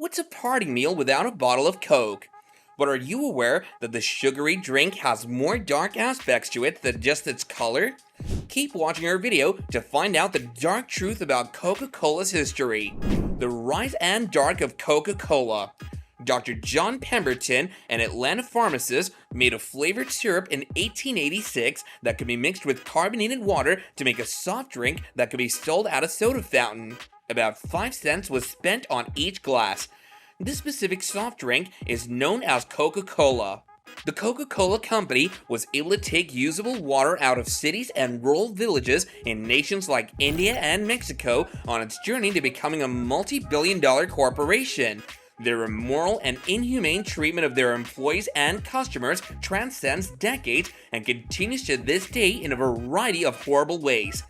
What's a party meal without a bottle of Coke? But are you aware that the sugary drink has more dark aspects to it than just its color? Keep watching our video to find out the dark truth about Coca-Cola's history. The rise and dark of Coca-Cola. Dr. John Pemberton, an Atlanta pharmacist, made a flavored syrup in 1886 that could be mixed with carbonated water to make a soft drink that could be sold at a soda fountain. About 5 cents was spent on each glass. This specific soft drink is known as Coca-Cola. The Coca-Cola Company was able to take usable water out of cities and rural villages in nations like India and Mexico on its journey to becoming a multi-billion-dollar corporation. Their immoral and inhumane treatment of their employees and customers transcends decades and continues to this day in a variety of horrible ways.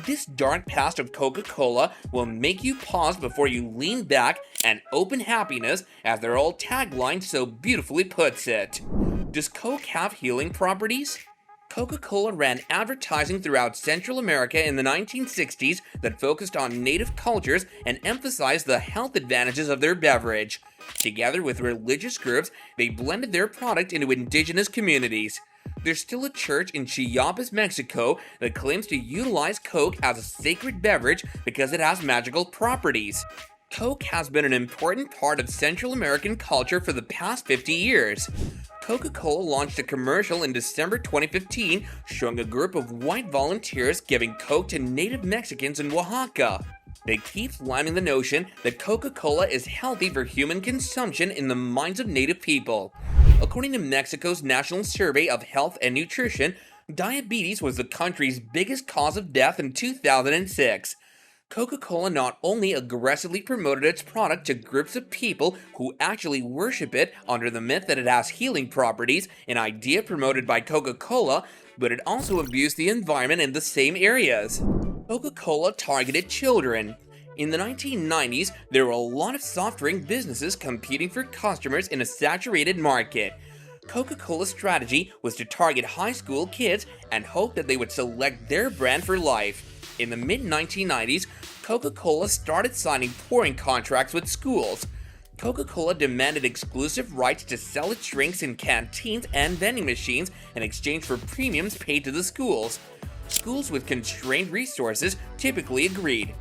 This dark past of Coca-Cola will make you pause before you lean back and open happiness, as their old tagline so beautifully puts it. Does Coke have healing properties? Coca-Cola ran advertising throughout Central America in the 1960s that focused on native cultures and emphasized the health advantages of their beverage. Together with religious groups, they blended their product into indigenous communities. There's still a church in Chiapas, Mexico that claims to utilize Coke as a sacred beverage because it has magical properties. Coke has been an important part of Central American culture for the past 50 years. Coca-Cola launched a commercial in December 2015 showing a group of white volunteers giving Coke to native Mexicans in Oaxaca. They keep slamming the notion that Coca-Cola is healthy for human consumption in the minds of native people. According to Mexico's National Survey of Health and Nutrition, diabetes was the country's biggest cause of death in 2006. Coca-Cola not only aggressively promoted its product to groups of people who actually worship it under the myth that it has healing properties, an idea promoted by Coca-Cola, but it also abused the environment in the same areas. Coca-Cola targeted children. In the 1990s, there were a lot of soft drink businesses competing for customers in a saturated market. Coca-Cola's strategy was to target high school kids and hope that they would select their brand for life. In the mid-1990s, Coca-Cola started signing pouring contracts with schools. Coca-Cola demanded exclusive rights to sell its drinks in canteens and vending machines in exchange for premiums paid to the schools. Schools with constrained resources typically agreed.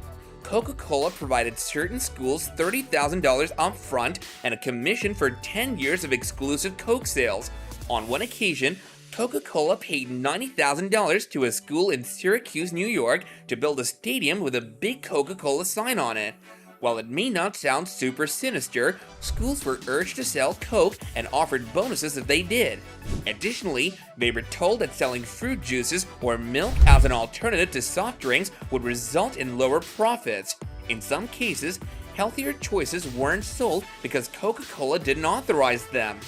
Coca-Cola provided certain schools $30,000 up front and a commission for 10 years of exclusive Coke sales. On one occasion, Coca-Cola paid $90,000 to a school in Syracuse, New York to build a stadium with a big Coca-Cola sign on it. While it may not sound super sinister, schools were urged to sell Coke and offered bonuses if they did. Additionally, they were told that selling fruit juices or milk as an alternative to soft drinks would result in lower profits. In some cases, healthier choices weren't sold because Coca-Cola didn't authorize them.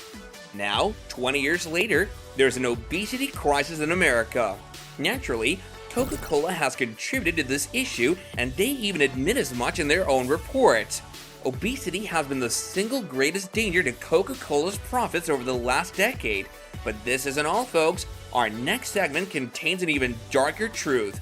Now, 20 years later, there's an obesity crisis in America. Naturally, Coca-Cola has contributed to this issue, and they even admit as much in their own reports. Obesity has been the single greatest danger to Coca-Cola's profits over the last decade. But this isn't all, folks. Our next segment contains an even darker truth.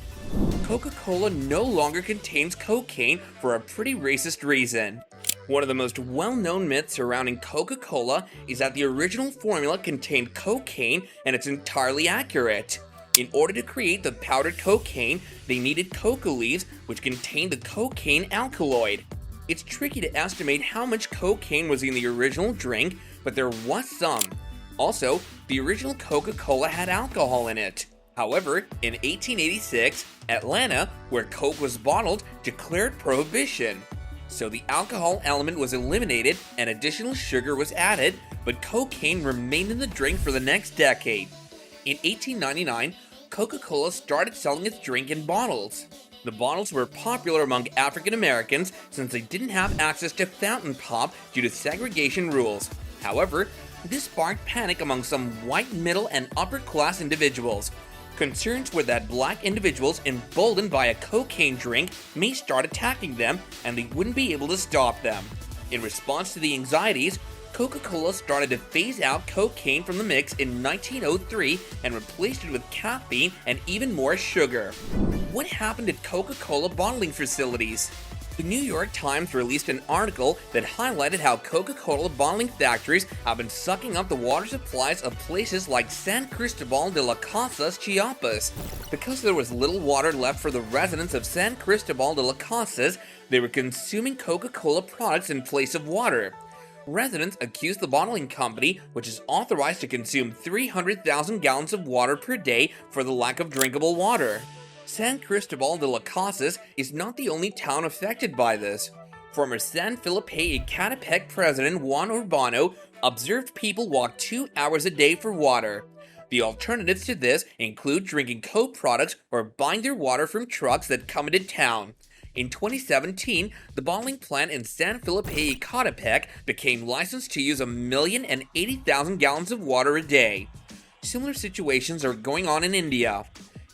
Coca-Cola no longer contains cocaine for a pretty racist reason. One of the most well-known myths surrounding Coca-Cola is that the original formula contained cocaine, and it's entirely accurate. In order to create the powdered cocaine, they needed coca leaves, which contained the cocaine alkaloid. It's tricky to estimate how much cocaine was in the original drink, but there was some. Also, the original Coca-Cola had alcohol in it. However, in 1886, Atlanta, where Coke was bottled, declared prohibition. So the alcohol element was eliminated and additional sugar was added, but cocaine remained in the drink for the next decade. In 1899, Coca-Cola started selling its drink in bottles. The bottles were popular among African Americans since they didn't have access to fountain pop due to segregation rules. However, this sparked panic among some white middle and upper class individuals. Concerns were that black individuals emboldened by a cocaine drink may start attacking them and they wouldn't be able to stop them. In response to the anxieties, Coca-Cola started to phase out cocaine from the mix in 1903 and replaced it with caffeine and even more sugar. What happened at Coca-Cola bottling facilities? The New York Times released an article that highlighted how Coca-Cola bottling factories have been sucking up the water supplies of places like San Cristobal de las Casas, Chiapas. Because there was little water left for the residents of San Cristobal de las Casas, they were consuming Coca-Cola products in place of water. Residents accused the bottling company, which is authorized to consume 300,000 gallons of water per day, for the lack of drinkable water. San Cristobal de las Casas is not the only town affected by this. Former San Felipe Ecatepec president Juan Urbano observed people walk 2 hours a day for water. The alternatives to this include drinking Coke products or buying their water from trucks that come into town. In 2017, the bottling plant in San Felipe Ecatepec became licensed to use 1,080,000 gallons of water a day. Similar situations are going on in India.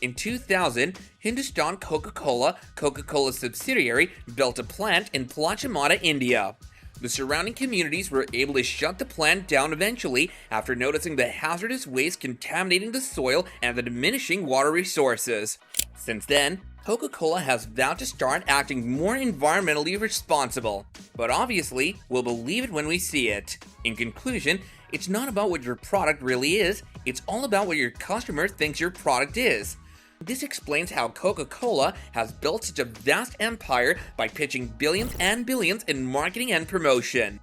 In 2000, Hindustan Coca-Cola, Coca-Cola's subsidiary, built a plant in Pachimata, India. The surrounding communities were able to shut the plant down eventually after noticing the hazardous waste contaminating the soil and the diminishing water resources. Since then, Coca-Cola has vowed to start acting more environmentally responsible. But obviously, we'll believe it when we see it. In conclusion, it's not about what your product really is, it's all about what your customer thinks your product is. This explains how Coca-Cola has built such a vast empire by pitching billions and billions in marketing and promotion.